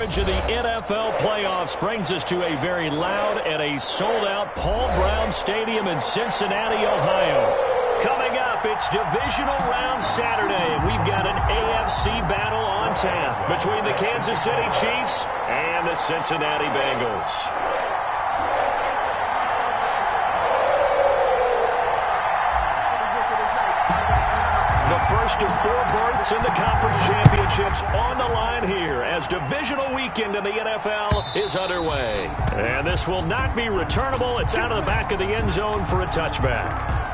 Of the NFL playoffs brings us to a very loud and a sold-out Paul Brown Stadium in Cincinnati, Ohio. Coming up, it's divisional round Saturday, and we've got an AFC battle on tap between the Kansas City Chiefs and the Cincinnati Bengals. First of 4 berths in the conference championships on the line here as divisional weekend in the NFL is underway. And this will not be returnable. It's out of the back of the end zone for a touchback.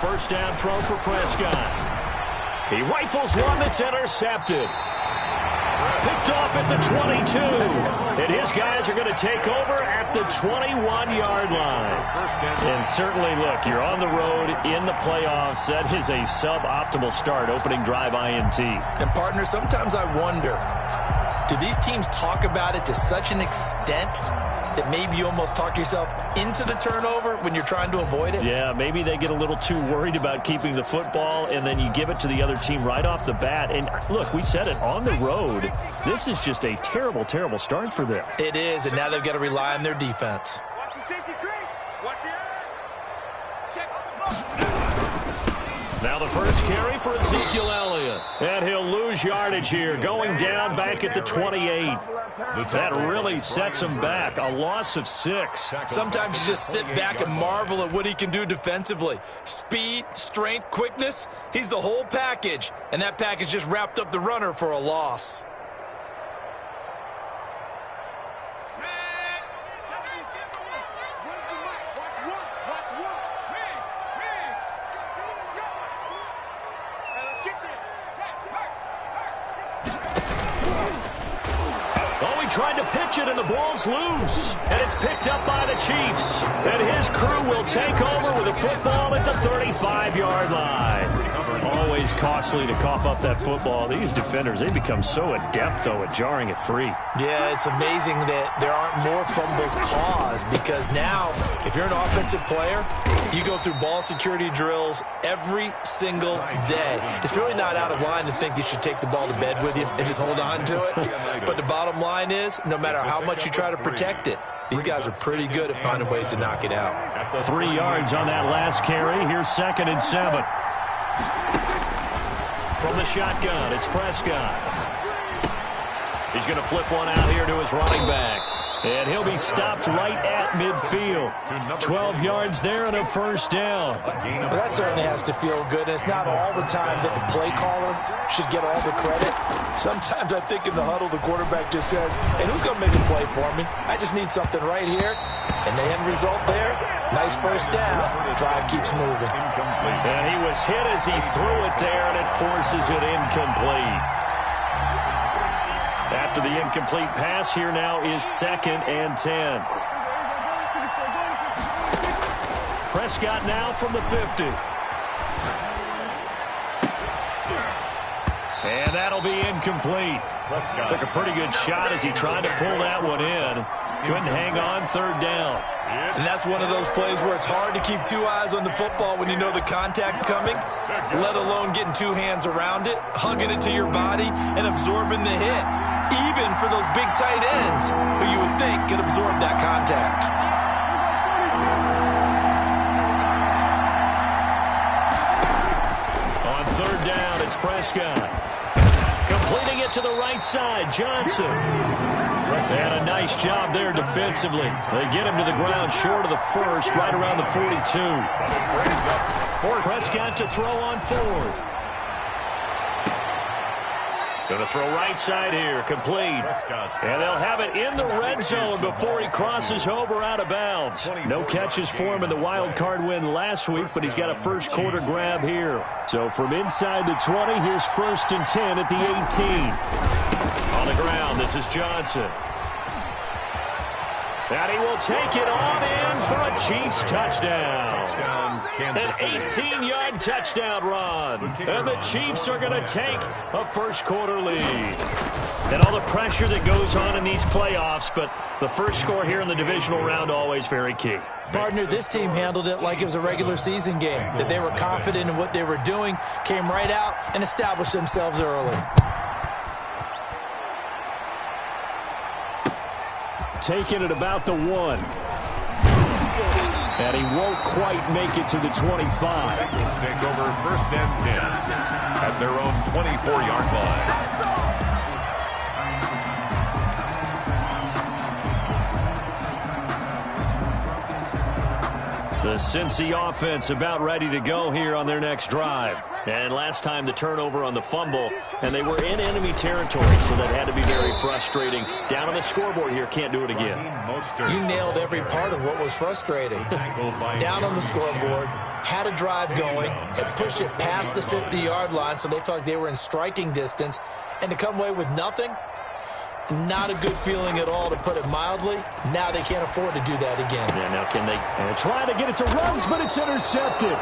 First down throw for Prescott. He rifles one that's intercepted. Picked off at the 22. And his guys are going to take over at the 21-yard line. And certainly, look, you're on the road in the playoffs. That is a suboptimal start, opening drive INT. And, partner, sometimes I wonder, do these teams talk about it to such an extent that maybe you almost talk yourself into the turnover when you're trying to avoid it? Yeah, maybe they get a little too worried about keeping the football, and then you give it to the other team right off the bat. And, look, we said it, on the road, this is just a terrible, terrible start for them. It is, and now they've got to rely on their defense. Watch the safety creep. Watch the eye. Check. Now the first carry for Ezekiel Elliott. And he'll lose yardage here, going down back at the 28. That really sets him back. A loss of 6. Sometimes you just sit back and marvel at what he can do defensively. Speed, strength, quickness. He's the whole package. And that package just wrapped up the runner for a loss. Tried to pitch it, and the ball's loose. And it's picked up by the Chiefs. And his crew will take over with a football at the 35-yard line. Always costly to cough up that football. These defenders, they become so adept, though, at jarring it free. Yeah, it's amazing that there aren't more fumbles caused, because now, if you're an offensive player, you go through ball security drills every single day. It's really not out of line to think you should take the ball to bed with you and just hold on to it. But the bottom line is, no matter how much you try to protect it, these guys are pretty good at finding ways to knock it out. 3 yards on that last carry. Here's 2nd and 7. From the shotgun, it's Prescott. He's going to flip one out here to his running back. And he'll be stopped right at midfield. 12 yards there and a first down. Well, that certainly has to feel good. And it's not all the time that the play caller should get all the credit. Sometimes I think in the huddle, the quarterback just says, hey, who's going to make a play for me? I just need something right here. And the end result there, nice first down. Drive keeps moving. And he was hit as he threw it there, and it forces it incomplete. After the incomplete pass, here now is 2nd and 10. Prescott now from the 50. And that'll be incomplete. Took a pretty good shot as he tried to pull that one in. Couldn't hang on, 3rd down. And that's one of those plays where it's hard to keep 2 eyes on the football when you know the contact's coming, let alone getting 2 hands around it, hugging it to your body, and absorbing the hit. Even for those big tight ends who you would think could absorb that contact. On 3rd down, it's Prescott. Completing it to the right side, Johnson. And a nice job there defensively. They get him to the ground short of the first, right around the 42. Prescott to throw on 4th. Going to throw right side here, complete. And they'll have it in the red zone before he crosses over out of bounds. No catches for him in the wild card win last week, but he's got a first quarter grab here. So from inside the 20, here's 1st and 10 at the 18. On the ground, this is Johnson. And he will take it on in for a Chiefs touchdown. An 18-yard touchdown run. And the Chiefs are going to take a first-quarter lead. And all the pressure that goes on in these playoffs, but the first score here in the divisional round always very key. Partner, this team handled it like it was a regular season game, that they were confident in what they were doing, came right out and established themselves early. Taking it about the 1. And he won't quite make it to the 25. Bengals take over first and 10 at their own 24-yard line. The Cincy offense about ready to go here on their next drive. And last time the turnover on the fumble, and they were in enemy territory, so that had to be very frustrating. Down on the scoreboard here, can't do it again. You nailed every part of what was frustrating. Down on the scoreboard, had a drive going, had pushed it past the 50-yard line, so they felt like they were in striking distance, and to come away with nothing, not a good feeling at all, to put it mildly. Now they can't afford to do that again. Yeah, now can they try to get it to Ruggs, but it's intercepted.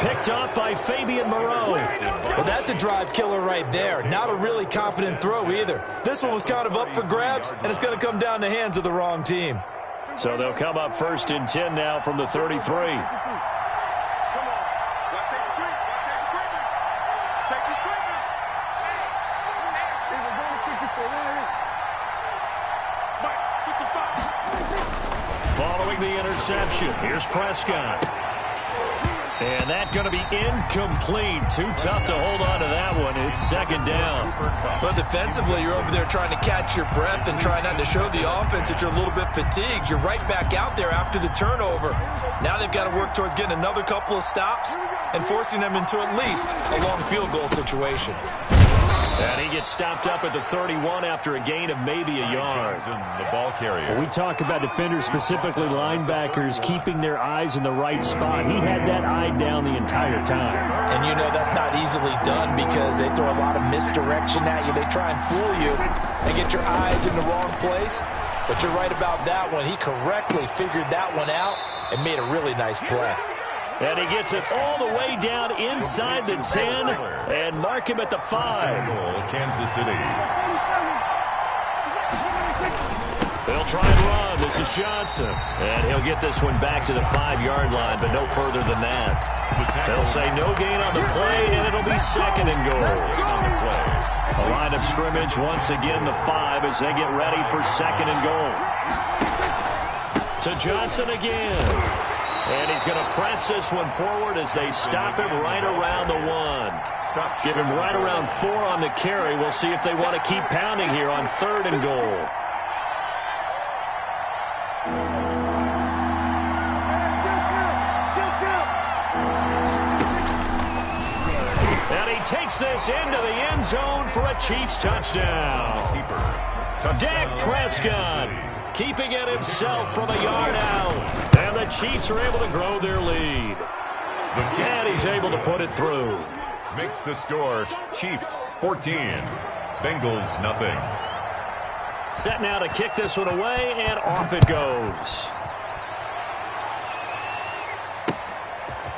Picked off by Fabian Moreau. Well, that's a drive killer right there. Not a really confident throw either. This one was kind of up for grabs, and it's going to come down the hands of the wrong team. So they'll come up first and 10 now from the 33. Following the interception, here's Prescott. And that's going to be incomplete. Too tough to hold on to that one. It's second down. Well, defensively, you're over there trying to catch your breath and try not to show the offense that you're a little bit fatigued. You're right back out there after the turnover. Now they've got to work towards getting another couple of stops and forcing them into at least a long field goal situation. And he gets stopped up at the 31 after a gain of maybe a yard. The ball carrier. Well, we talk about defenders, specifically linebackers, keeping their eyes in the right spot. He had that eye down the entire time. And you know that's not easily done because they throw a lot of misdirection at you. They try and fool you and get your eyes in the wrong place. But you're right about that one. He correctly figured that one out and made a really nice play. And he gets it all the way down inside the 10 and mark him at the 5. Kansas City. They'll try and run. This is Johnson. And he'll get this one back to the 5-yard line, but no further than that. They'll say no gain on the play, and it'll be second and goal. A line of scrimmage once again, the 5, as they get ready for second and goal. To Johnson again. And he's going to press this one forward as they stop him right around the 1. Give him right around 4 on the carry. We'll see if they want to keep pounding here on third and goal. And he takes this into the end zone for a Chiefs touchdown. Dak Prescott keeping it himself from a yard out. And the Chiefs are able to grow their lead. And he's able to put it through. Makes the score Chiefs 14, Bengals nothing. Set now to kick this one away, and off it goes.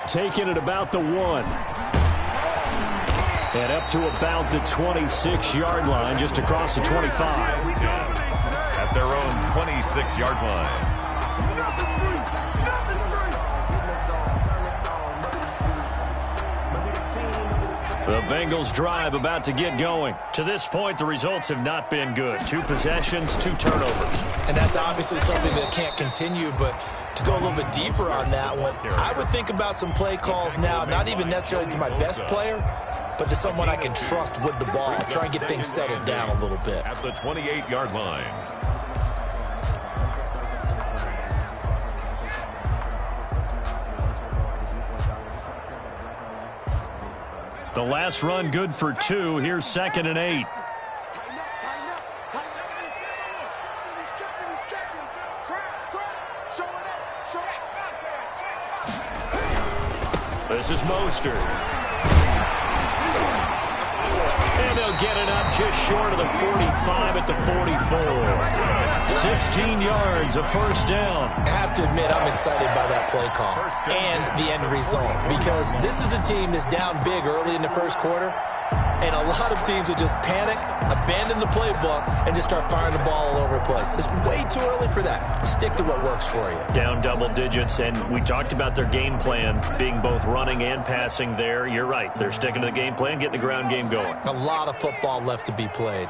Taking it about the 1. And up to about the 26-yard line, just across the 25. At their own 26-yard line. The Bengals drive about to get going. To this point, the results have not been good. 2 possessions, 2 turnovers. And that's obviously something that can't continue, but to go a little bit deeper on that one, I would think about some play calls now, not even necessarily to my best player, but to someone I can trust with the ball. Try and get things settled down a little bit. At the 28-yard line. The last run good for 2. Here's second and 8. This is Mostert. And they'll get it up just short of the 45 at the 44. 16 yards, a first down. I have to admit, I'm excited by that play call and the end result, because this is a team that's down big early in the first quarter, and a lot of teams will just panic, abandon the playbook, and just start firing the ball all over the place. It's way too early for that. Stick to what works for you. Down double digits, and we talked about their game plan being both running and passing there. You're right. They're sticking to the game plan, getting the ground game going. A lot of football left to be played.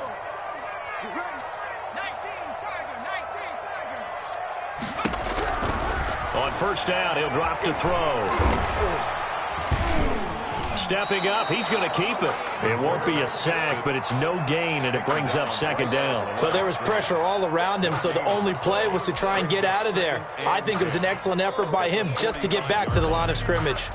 On first down, he'll drop to throw. Stepping up, he's going to keep it. It won't be a sack, but it's no gain, and it brings up second down. But there was pressure all around him, so the only play was to try and get out of there. I think it was an excellent effort by him just to get back to the line of scrimmage.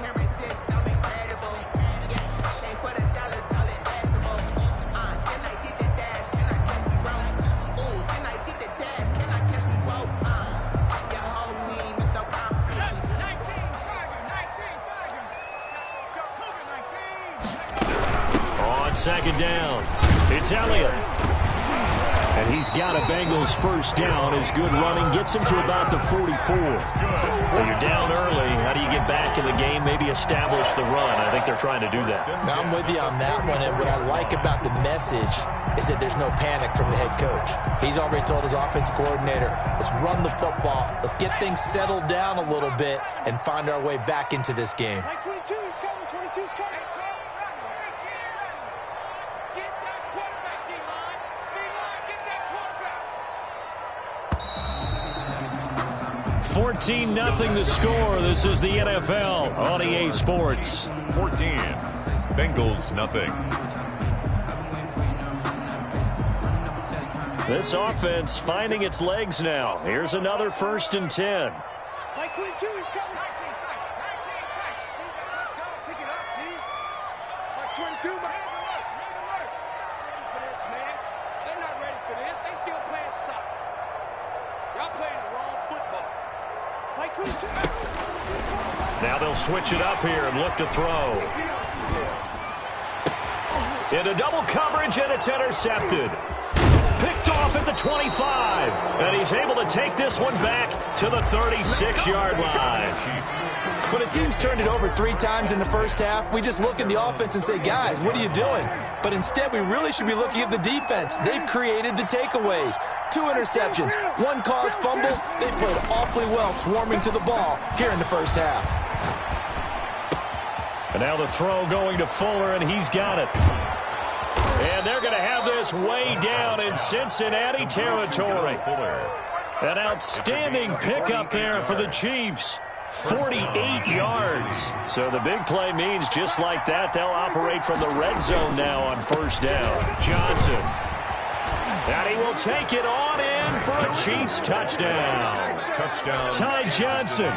Second down. It's Elliott. And he's got a Bengals first down. His good running gets him to about the 44. When you're down early, how do you get back in the game, maybe establish the run? I think they're trying to do that. Now, I'm with you on that one, and what I like about the message is that there's no panic from the head coach. He's already told his offensive coordinator, let's run the football, let's get things settled down a little bit and find our way back into this game. 22 is coming, 22 is coming. 14-0 the score. This is the NFL on EA Sports. 14. Bengals nothing. This offense finding its legs now. Here's another 1st and 10. Like 22 is coming. 19 tight. Let's go. Pick it up, D. Like 22, man. Ready for this, man. They're not ready for this. They still playing soccer. Y'all playing the wrong football. Like 22. Now they'll switch it up here and look to throw. Into double coverage, and it's intercepted. Picked off at the 25. And he's able to take this one back to the 36-yard line. When a team's turned it over 3 times in the first half, we just look at the offense and say, guys, what are you doing? But instead, we really should be looking at the defense. They've created the takeaways. 2 interceptions, 1 caused fumble. They played awfully well swarming to the ball here in the first half. And now the throw going to Fuller, and he's got it. And they're going to have this way down in Cincinnati territory. An outstanding pickup there for the Chiefs. 48 yards. So the big play means just like that, they'll operate from the red zone now on first down. Johnson. And he will take it on in for a Chiefs touchdown. Ty Johnson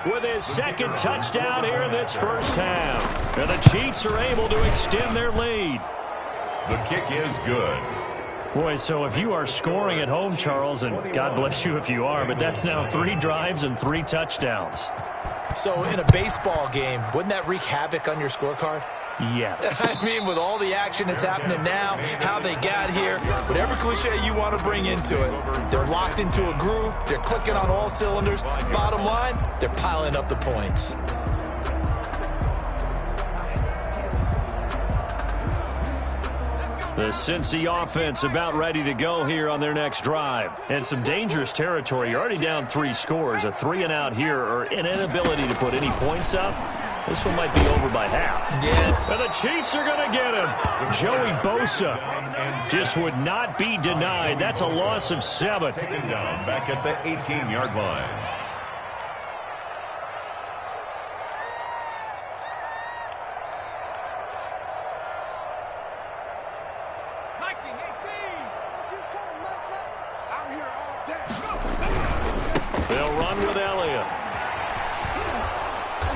with his 2nd touchdown here in this first half. And the Chiefs are able to extend their lead. The kick is good. Boy, so if you are scoring at home, Charles, and God bless you if you are, but that's now 3 drives and 3 touchdowns. So in a baseball game, wouldn't that wreak havoc on your scorecard? Yes. I mean, with all the action that's happening now, how they got here, whatever cliche you want to bring into it, they're locked into a groove, they're clicking on all cylinders. Bottom line, they're piling up the points. The Cincy offense about ready to go here on their next drive. And some dangerous territory. You're already down 3 scores. A 3-and-out here, or an inability to put any points up. This one might be over by half. Yeah. And the Chiefs are going to get him. Joey Bosa just would not be denied. That's a loss of 7. Taken down back at the 18-yard line. They'll run with Elliott.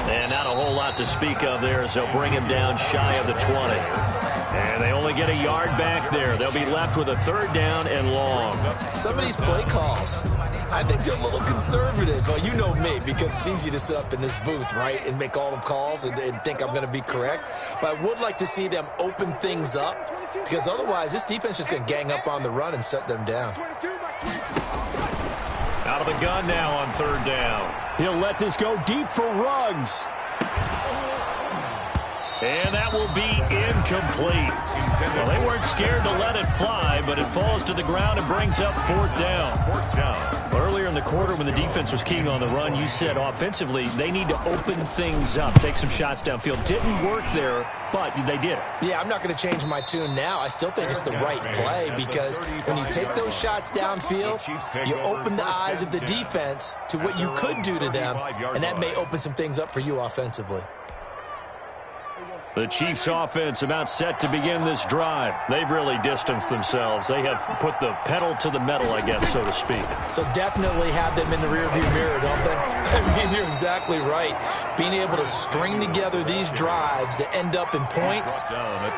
And not a whole lot to speak of there as they'll bring him down shy of the 20. And they only get a yard back there. They'll be left with a 3rd down and long. Some of these play calls, I think they're a little conservative. But you know me, because it's easy to sit up in this booth, right, and make all the calls and think I'm going to be correct. But I would like to see them open things up because otherwise this defense is going to gang up on the run and shut them down. Out of the gun now on third down. He'll let this go deep for Ruggs. And that will be incomplete. Well, they weren't scared to let it fly, but it falls to the ground and brings up fourth down. Earlier in the quarter when the defense was keying on the run, you said offensively they need to open things up, take some shots downfield. Didn't work there, but they did it. Yeah, I'm not going to change my tune now. I still think it's the right play because when you take those shots downfield, you open the eyes of the defense to what you could do to them, and that may open some things up for you offensively. The Chiefs offense about set to begin this drive. They've really distanced themselves. They have put the pedal to the metal, I guess, so to speak. So definitely have them in the rearview mirror, don't they? I mean, you're exactly right. Being able to string together these drives that end up in points,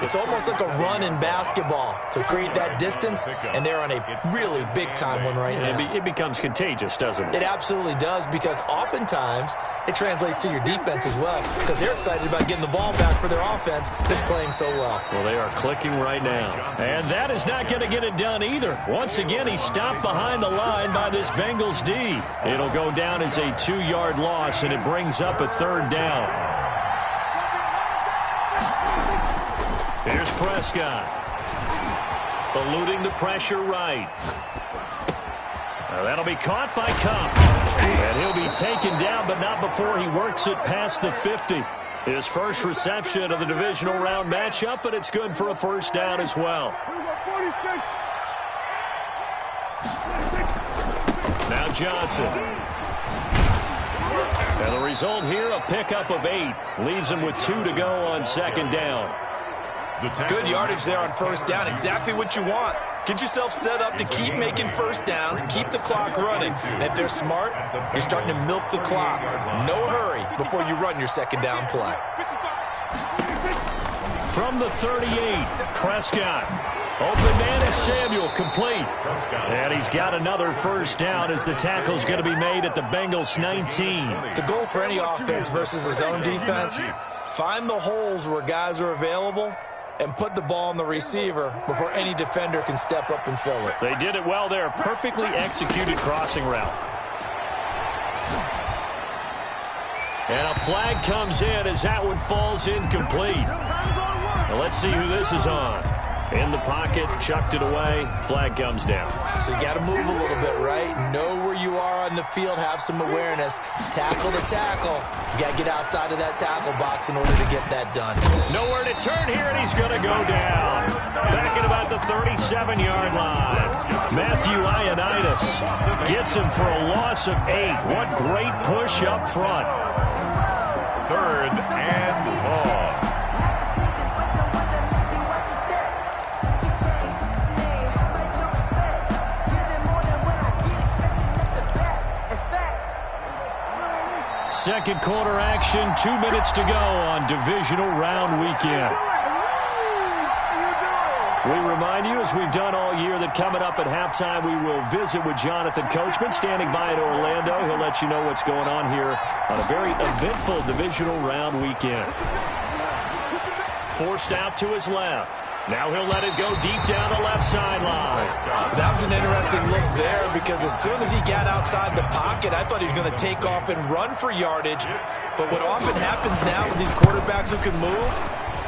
it's almost like a run in basketball to create that distance, and they're on a really big-time one right now. It becomes contagious, doesn't it? It absolutely does, because oftentimes it translates to your defense as well, because they're excited about getting the ball back for their offense that's playing so well. Well, they are clicking right now. And that is not going to get it done either. Once again, he's stopped behind the line by this Bengals D. It'll go down as a 2-yard loss, and it brings up a third down. Here's Prescott. Eluding the pressure right. Now that'll be caught by Cup. And he'll be taken down, but not before he works it past the 50. His first reception of the divisional round matchup, but it's good for a first down as well. Now Johnson. And the result here, a pickup of 8. Leaves him with 2 to go on second down. Good yardage there on first down. Exactly what you want. Get yourself set up to keep making first downs, keep the clock running. And if they're smart, you're starting to milk the clock. No hurry before you run your second down play. From the 38, Prescott. Open man is Samuel, complete. And he's got another first down as the tackle's going to be made at the Bengals 19. The goal for any offense versus his own defense, find the holes where guys are available and put the ball on the receiver before any defender can step up and fill it. They did it well there. Perfectly executed crossing route. And a flag comes in as that one falls incomplete. Now let's see who this is on. In the pocket, chucked it away, flag comes down. So you got to move a little bit, right? Know where you are on the field, have some awareness. Tackle to tackle. You got to get outside of that tackle box in order to get that done. Nowhere to turn here, and he's going to go down. Back at about the 37-yard line. Matthew Ioannidis gets him for a loss of 8. What great push up front. Third and long. Second quarter action, 2 minutes to go on divisional round weekend. We remind you, as we've done all year, that coming up at halftime, we will visit with Jonathan Coachman, standing by in Orlando. He'll let you know what's going on here on a very eventful divisional round weekend. Forced out to his left. Now he'll let it go deep down the left sideline. That was an interesting look there, because as soon as he got outside the pocket, I thought he was going to take off and run for yardage. But what often happens now with these quarterbacks who can move,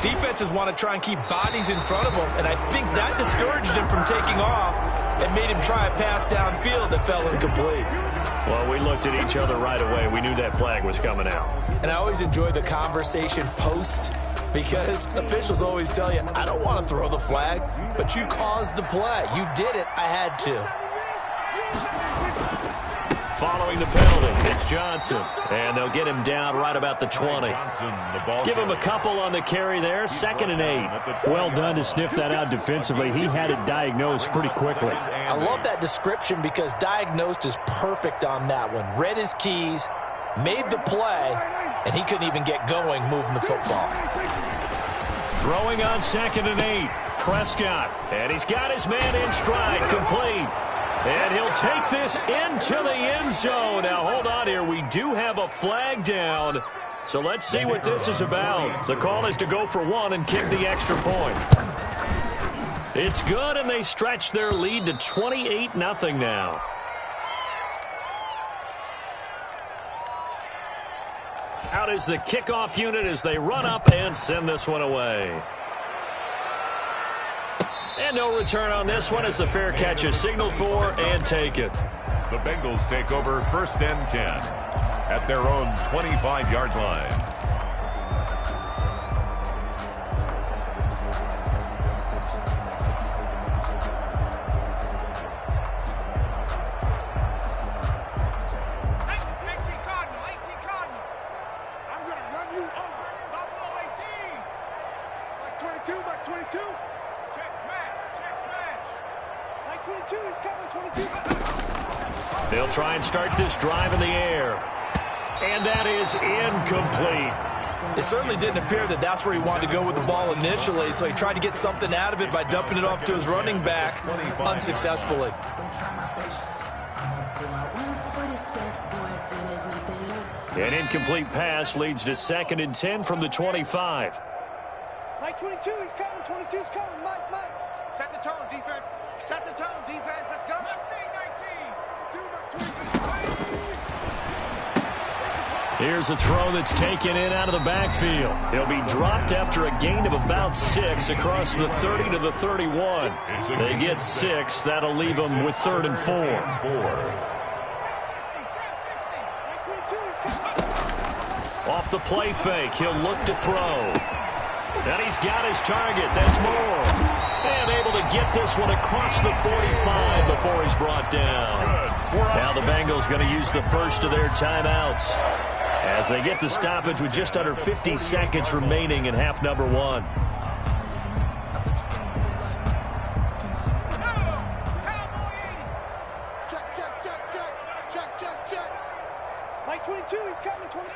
defenses want to try and keep bodies in front of them, and I think that discouraged him from taking off and made him try a pass downfield that fell incomplete. Well, we looked at each other right away. We knew that flag was coming out. And I always enjoy the conversation post, because officials always tell you, I don't want to throw the flag, but you caused the play. You did it. I had to. Following the penalty, it's Johnson. And they'll get him down right about the 20. Give him a couple on the carry there. 2nd and 8. Well done to sniff that out defensively. He had it diagnosed pretty quickly. I love that description, because diagnosed is perfect on that one. Read his keys, made the play, and he couldn't even get going moving the football. Throwing on 2nd and 8. Prescott. And he's got his man in stride. Complete. And he'll take this into the end zone. Now, hold on here. We do have a flag down. So let's see what this is about. The call is to go for 1 and kick the extra point. It's good, and they stretch their lead to 28-0 now. Out is the kickoff unit as they run up and send this one away. And no return on this one as the fair catch is signaled for and taken. The Bengals take over 1st and 10 at their own 25-yard line. They'll try and start this drive in the air. And that is incomplete. It certainly didn't appear that that's where he wanted to go with the ball initially, so he tried to get something out of it by dumping it off to his running back unsuccessfully. An incomplete pass leads to 2nd and 10 from the 25. Mike 22, he's coming. 22's coming. Mike. Set the tone, defense. Set the tone, defense. Let's go. Here's a throw that's taken in out of the backfield. He'll be dropped after a gain of about 6 across the 30 to the 31. They get 6. That'll leave them with 3rd and 4. Off the play fake, he'll look to throw. And he's got his target. That's Moore. And able to get this one across the 45 before he's brought down. Now the Bengals going to use the first of their timeouts as they get the stoppage with just under 50 seconds remaining in half number 1. Check. Mike 22, he's coming. 20.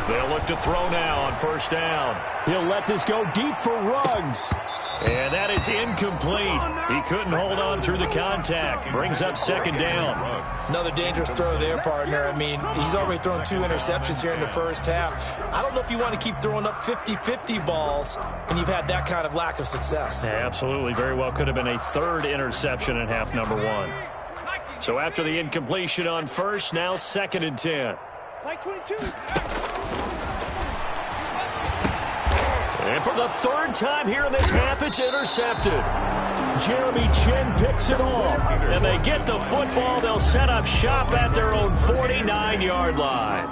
They'll look to throw now on 1st down. He'll let this go deep for Ruggs. And that is incomplete. He couldn't hold on through the contact. Brings up 2nd down. Another dangerous throw there, partner. I mean, he's already thrown 2 interceptions here in the first half. I don't know if you want to keep throwing up 50-50 balls and you've had that kind of lack of success. Yeah, absolutely. Very well could have been a 3rd interception in half number 1. So after the incompletion on 1st, now 2nd and 10. Mike 22. And for the 3rd time here in this half, it's intercepted. Jeremy Chin picks it off. And they get the football. They'll set up shop at their own 49-yard line.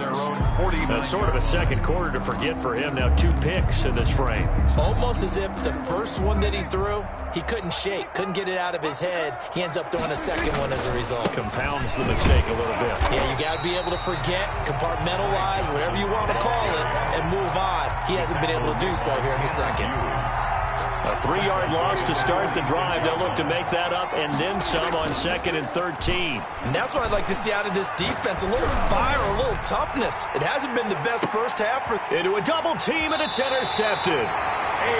That's sort of a second quarter to forget for him. Now 2 picks in this frame. Almost as if the first one that he threw, he couldn't shake, couldn't get it out of his head. He ends up throwing a second one as a result. Compounds the mistake a little bit. Yeah, you got to be able to forget, compartmentalize, whatever you want to call it, and move on. He hasn't been able to do so here in the second. A 3-yard loss to start the drive. They'll look to make that up and then some on 2nd and 13. And that's what I'd like to see out of this defense, a little fire, a little toughness. It hasn't been the best first half. Into a double team, and it's intercepted.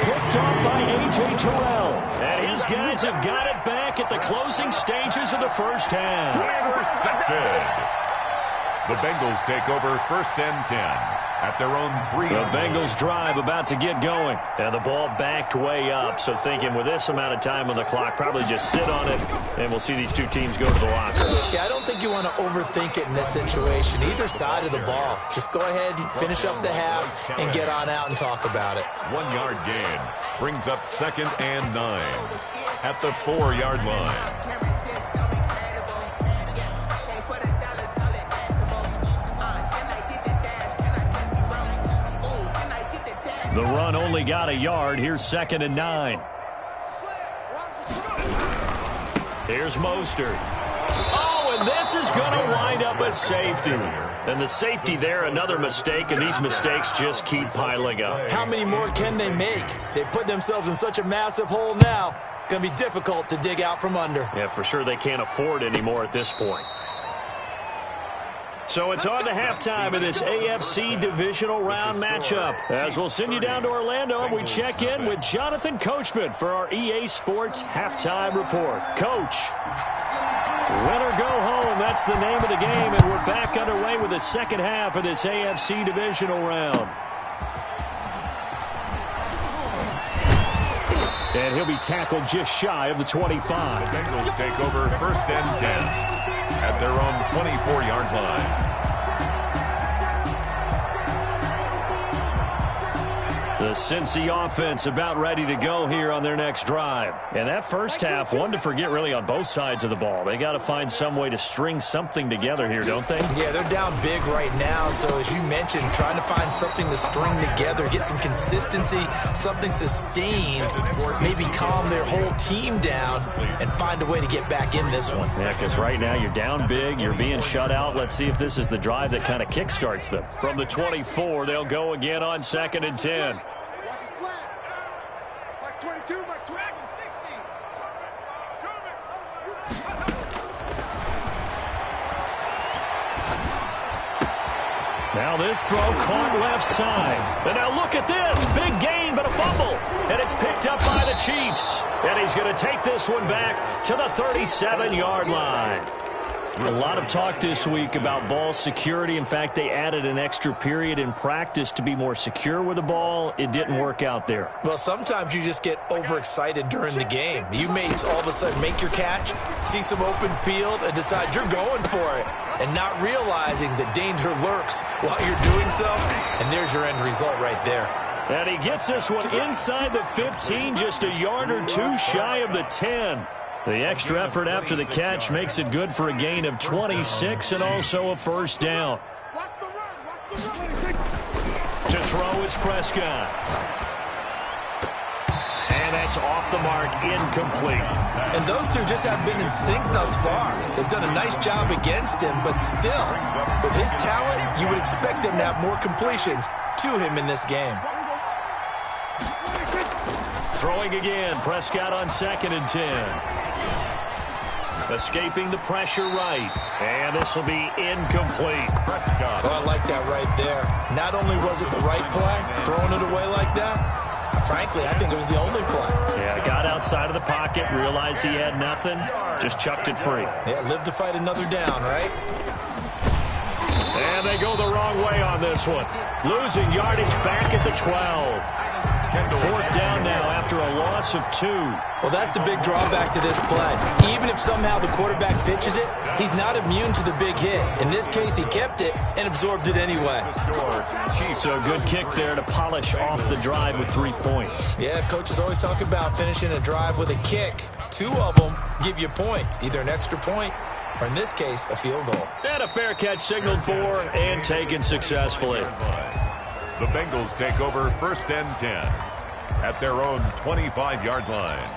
Picked off by A.J. Terrell. And his guys have got it back at the closing stages of the first half. Intercepted. The Bengals take over 1st and 10 at their own 3. The Bengals drive about to get going. And the ball backed way up. So thinking with this amount of time on the clock, probably just sit on it, and we'll see these 2 teams go to the lockers. Yeah, I don't think you want to overthink it in this situation. Either side of the ball. Just go ahead and finish up the half and get on out and talk about it. 1-yard gain brings up 2nd and 9 at the 4-yard line. The run only got a yard. Here's 2nd and 9. Here's Mostert. Oh, and this is going to wind up a safety. And the safety there, another mistake, and these mistakes just keep piling up. How many more can they make? They put themselves in such a massive hole now. Going to be difficult to dig out from under. Yeah, for sure they can't afford any more at this point. So it's on to halftime of this AFC divisional round matchup. As we'll send you down to Orlando, and we check in with Jonathan Coachman for our EA Sports Halftime Report. Coach, win or go home, that's the name of the game, and we're back underway with the second half of this AFC divisional round. And he'll be tackled just shy of the 25. The Bengals take over 1st and 10 at their own 24-yard line. The Cincy offense about ready to go here on their next drive. And that first half, one to forget really on both sides of the ball. They got to find some way to string something together here, don't they? Yeah, they're down big right now. So as you mentioned, trying to find something to string together, get some consistency, something sustained, maybe calm their whole team down and find a way to get back in this one. Yeah, because right now you're down big, you're being shut out. Let's see if this is the drive that kind of kickstarts them. From the 24, they'll go again on 2nd and 10. 22, Mike 12, 60. Now this throw caught left side. And now look at this. Big gain, but a fumble. And it's picked up by the Chiefs. And he's going to take this one back to the 37-yard line. A lot of talk this week about ball security. In fact, they added an extra period in practice to be more secure with the ball. It didn't work out there. Well, sometimes you just get overexcited during the game. You may all of a sudden make your catch, see some open field, and decide you're going for it, and not realizing that danger lurks while you're doing so, and there's your end result right there. And he gets this one inside the 15, just a yard or two shy of the 10. The extra effort after the catch makes it good for a gain of 26 and also a first down. To throw is Prescott. And that's off the mark, incomplete. And those two just haven't been in sync thus far. They've done a nice job against him, but still, with his talent, you would expect them to have more completions to him in this game. Throwing again, Prescott on 2nd and 10. Escaping the pressure right. And this will be incomplete. Prescott. Oh, I like that right there. Not only was it the right play, throwing it away like that, frankly, I think it was the only play. Yeah, got outside of the pocket, realized he had nothing, just chucked it free. Yeah, live to fight another down, right? And they go the wrong way on this one. Losing yardage back at the 12. 4th down now after a loss of 2. Well, that's the big drawback to this play. Even if somehow the quarterback pitches it, he's not immune to the big hit. In this case, he kept it and absorbed it anyway. So a good kick there to polish off the drive with 3 points. Yeah, coaches always talk about finishing a drive with a kick. 2 of them give you points, either an extra point or, in this case, a field goal. And a fair catch signaled for and taken successfully. The Bengals take over 1st and 10 at their own 25-yard line.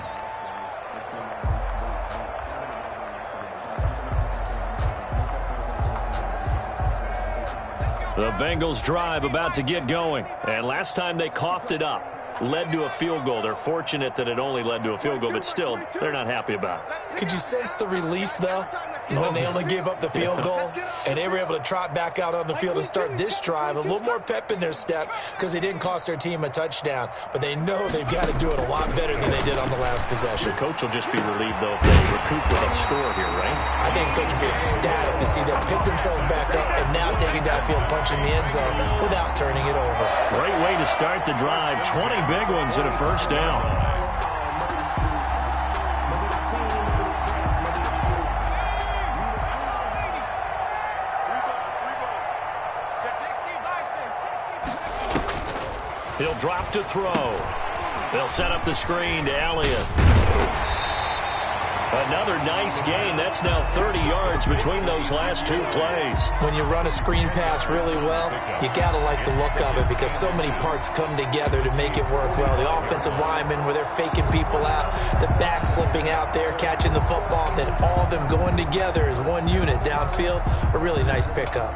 The Bengals drive about to get going. And last time they coughed it up, led to a field goal. They're fortunate that it only led to a field goal, but still, they're not happy about it. Could you sense the relief, though, when they only gave up the field goal and they were able to trot back out on the field and start this drive? A little more pep in their step because they didn't cost their team a touchdown, but they know they've got to do it a lot better than they did on the last possession. The coach will just be relieved, though, if they recoup with a score here, right? I think coach will be ecstatic to see them pick themselves back up and now taking downfield, punching the end zone without turning it over. Great way to start the drive. 20 big ones and a first down. He'll drop to throw. They'll set up the screen to Elliott. Another nice gain. That's now 30 yards between those last 2 plays. When you run a screen pass really well, you got to like the look of it because so many parts come together to make it work well. The offensive linemen where they're faking people out, the back slipping out there, catching the football, then all of them going together as one unit downfield. A really nice pickup.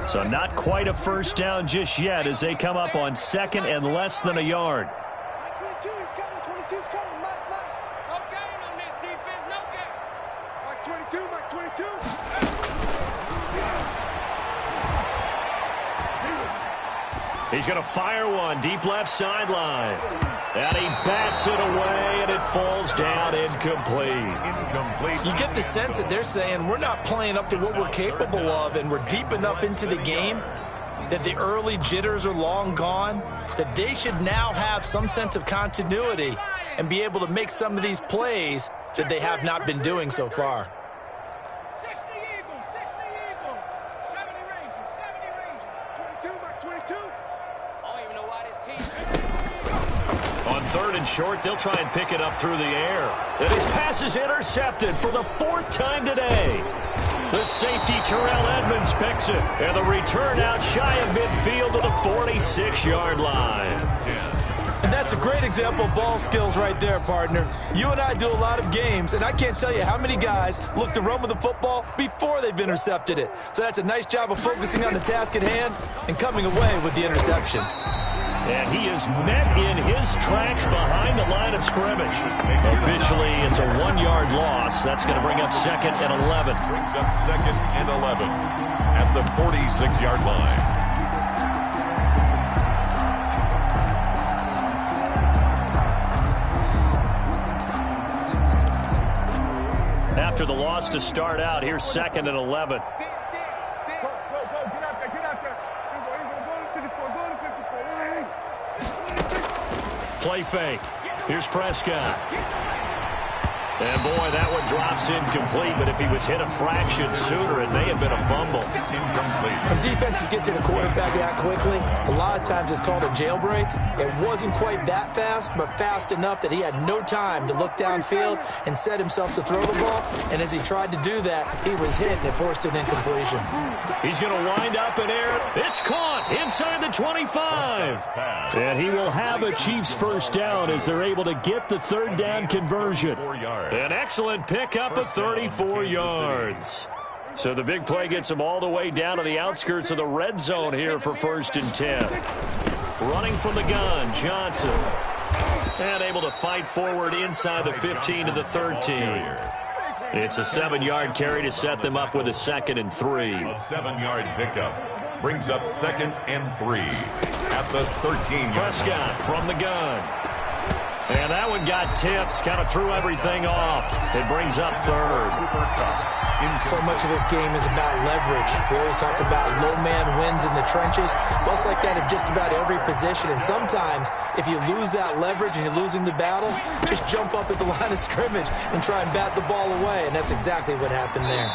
So not quite a first down just yet as they come up on 2nd and less than a yard. 22 is coming. 22's coming. Mike. No game on this defense. No game. Mike's 22. Mike's 22. He's going to fire one deep left sideline. And he bats it away, and it falls down incomplete. You get the sense that they're saying we're not playing up to what we're capable of, and we're deep enough into the game that the early jitters are long gone, that they should now have some sense of continuity and be able to make some of these plays that they have not been doing so far. 60 Eagle, 70 Ranger, 22, Mike, 22. I don't even know why this team's... On 3rd and short, they'll try and pick it up through the air. And his pass is intercepted for the 4th time today. The safety, Terrell Edmonds, picks it. And the return out shy of midfield to the 46-yard line. And that's a great example of ball skills right there, partner. You and I do a lot of games, and I can't tell you how many guys look to run with the football before they've intercepted it. So that's a nice job of focusing on the task at hand and coming away with the interception. And he is met in his tracks behind the line of scrimmage. Officially, it's a 1-yard loss. That's going to bring up 2nd and 11. Brings up 2nd and 11 at the 46-yard line. After the loss to start out, here's 2nd and 11. Play fake. Here's Prescott. And, boy, that one drops incomplete, but if he was hit a fraction sooner, it may have been a fumble. Incomplete. When defenses get to the quarterback that quickly, a lot of times it's called a jailbreak. It wasn't quite that fast, but fast enough that he had no time to look downfield and set himself to throw the ball. And as he tried to do that, he was hit and it forced an incompletion. He's going to wind up in air. It's caught inside the 25. And he will have a Chiefs first down as they're able to get the 3rd down conversion. An excellent pickup of 34 yards. So the big play gets them all the way down to the outskirts of the red zone here for 1st and 10. Running from the gun, Johnson. And able to fight forward inside the 15 to the 13. It's a 7-yard carry to set them up with a 2nd and 3. A 7-yard pickup brings up 2nd and 3 at the 13. Prescott from the gun. And that one got tipped, kind of threw everything off. It brings up 3rd. So much of this game is about leverage. We always talk about low man wins in the trenches. Well, it's like that in just about every position. And sometimes, if you lose that leverage and you're losing the battle, just jump up at the line of scrimmage and try and bat the ball away. And that's exactly what happened there.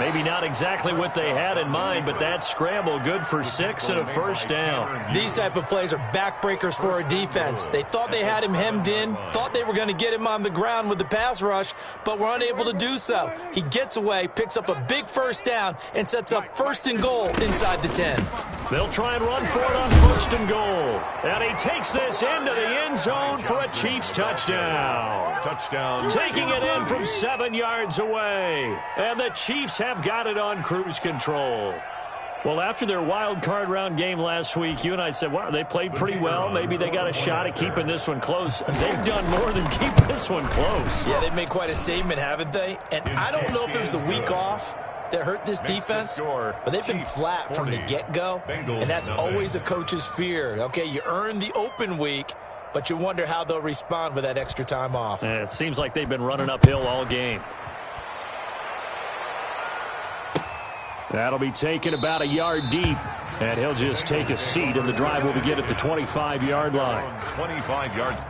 Maybe not exactly what they had in mind, but that scramble good for 6 and a 1st down. These type of plays are backbreakers for a defense. They thought they had him hemmed in, thought they were going to get him on the ground with the pass rush, but were unable to do so. He gets away, picks up a big 1st down, and sets up 1st and goal inside the 10. They'll try and run for it on 1st and goal. And he takes this into the end zone for a Chiefs touchdown. Touchdown. Taking it in from 7 yards away. And the Chiefs have got it on cruise control. Well, after their wild card round game last week, you and I said, wow, they played pretty well. Maybe they got a shot at keeping this one close. They've done more than keep this one close. Yeah, they've made quite a statement, haven't they? And I don't know if it was the week off that hurt this defense, but they've been flat from the get-go, and that's always a coach's fear. Okay, you earn the open week, but you wonder how they'll respond with that extra time off. And it seems like they've been running uphill all game. That'll be taken about a yard deep, and he'll just take a seat, and the drive will begin at the 25-yard line. 25 yards.